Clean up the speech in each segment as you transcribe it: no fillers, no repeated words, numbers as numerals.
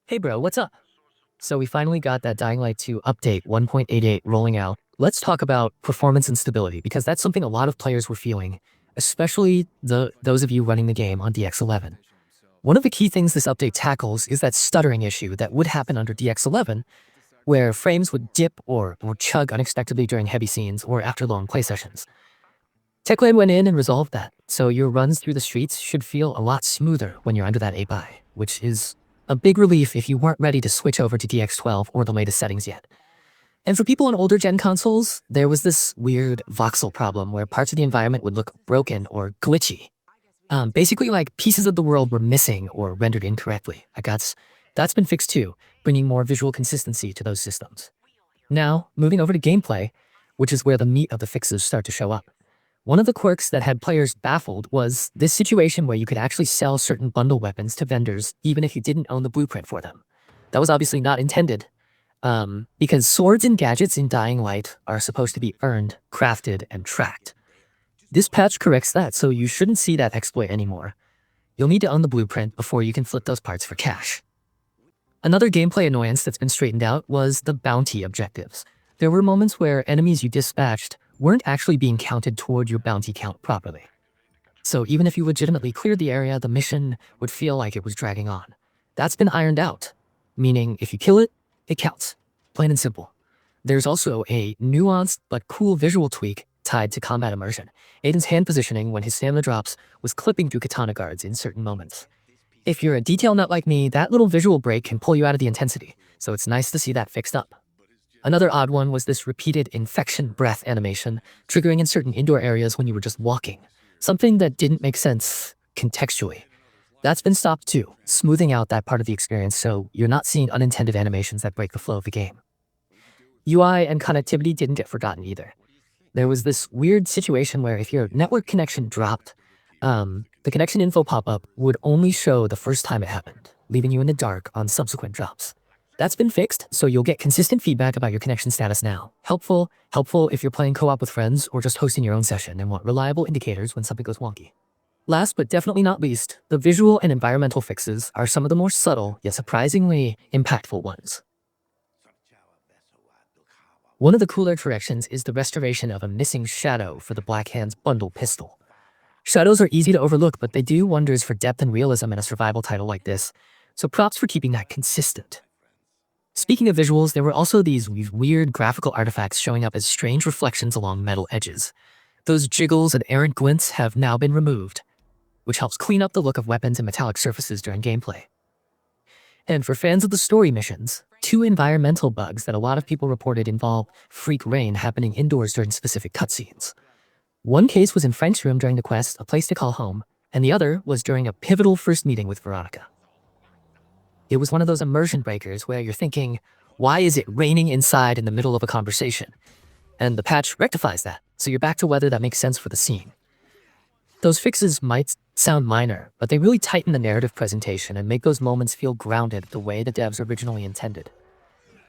Hey bro, what's up? So we finally got that Dying Light 2 update 1.88 rolling out. Let's talk about performance and stability because that's something a lot of players were feeling, especially those of you running the game on DX11. One of the key things this update tackles is that stuttering issue that would happen under DX11, where frames would dip or chug unexpectedly during heavy scenes or after long play sessions. TechLab went in and resolved that, so your runs through the streets should feel a lot smoother when you're under that 8x, which is a big relief if you weren't ready to switch over to DX12 or the latest settings yet. And for people on older gen consoles, there was this weird voxel problem where parts of the environment would look broken or glitchy. Basically like pieces of the world were missing or rendered incorrectly. That's been fixed too, bringing more visual consistency to those systems. Now, moving over to gameplay, which is where the meat of the fixes start to show up. One of the quirks that had players baffled was this situation where you could actually sell certain bundle weapons to vendors even if you didn't own the blueprint for them. That was obviously not intended, because swords and gadgets in Dying Light are supposed to be earned, crafted, and tracked. This patch corrects that, so you shouldn't see that exploit anymore. You'll need to own the blueprint before you can flip those parts for cash. Another gameplay annoyance that's been straightened out was the bounty objectives. There were moments where enemies you dispatched weren't actually being counted toward your bounty count properly. So even if you legitimately cleared the area, the mission would feel like it was dragging on. That's been ironed out, meaning if you kill it, it counts. Plain and simple. There's also a nuanced but cool visual tweak tied to combat immersion. Aiden's hand positioning when his stamina drops was clipping through katana guards in certain moments. If you're a detail nut like me, that little visual break can pull you out of the intensity, so it's nice to see that fixed up. Another odd one was this repeated infection breath animation, triggering in certain indoor areas when you were just walking. Something that didn't make sense contextually. That's been stopped too, smoothing out that part of the experience so you're not seeing unintended animations that break the flow of the game. UI and connectivity didn't get forgotten either. There was this weird situation where if your network connection dropped, the connection info pop-up would only show the first time it happened, leaving you in the dark on subsequent drops. That's been fixed, so you'll get consistent feedback about your connection status now. Helpful if you're playing co-op with friends or just hosting your own session and want reliable indicators when something goes wonky. Last but definitely not least, the visual and environmental fixes are some of the more subtle yet surprisingly impactful ones. One of the cooler corrections is the restoration of a missing shadow for the Black Hand's bundle pistol. Shadows are easy to overlook, but they do wonders for depth and realism in a survival title like this, so props for keeping that consistent. Speaking of visuals, there were also these weird graphical artifacts showing up as strange reflections along metal edges. Those jiggles and errant glints have now been removed, which helps clean up the look of weapons and metallic surfaces during gameplay. And for fans of the story missions, two environmental bugs that a lot of people reported involve freak rain happening indoors during specific cutscenes. One case was in Frank's room during the quest, A Place to Call Home, and the other was during a pivotal first meeting with Veronica. It was one of those immersion breakers where you're thinking, why is it raining inside in the middle of a conversation? And the patch rectifies that, so you're back to whether that makes sense for the scene. Those fixes might sound minor, but they really tighten the narrative presentation and make those moments feel grounded the way the devs originally intended.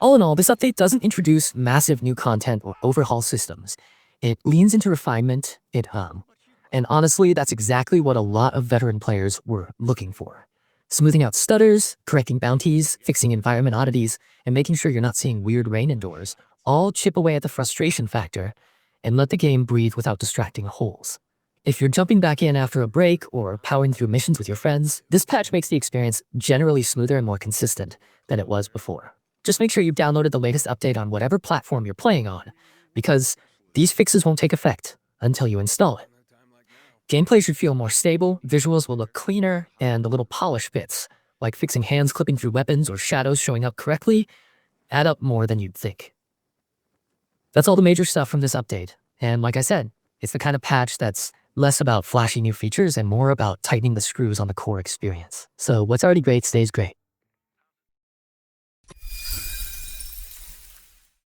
All in all, this update doesn't introduce massive new content or overhaul systems. It leans into refinement, and honestly, that's exactly what a lot of veteran players were looking for. Smoothing out stutters, correcting bounties, fixing environment oddities, and making sure you're not seeing weird rain indoors, all chip away at the frustration factor and let the game breathe without distracting holes. If you're jumping back in after a break or powering through missions with your friends, this patch makes the experience generally smoother and more consistent than it was before. Just make sure you've downloaded the latest update on whatever platform you're playing on, because these fixes won't take effect until you install it. Gameplay should feel more stable, visuals will look cleaner, and the little polish bits, like fixing hands clipping through weapons or shadows showing up correctly, add up more than you'd think. That's all the major stuff from this update, and like I said, it's the kind of patch that's less about flashy new features and more about tightening the screws on the core experience. So what's already great stays great.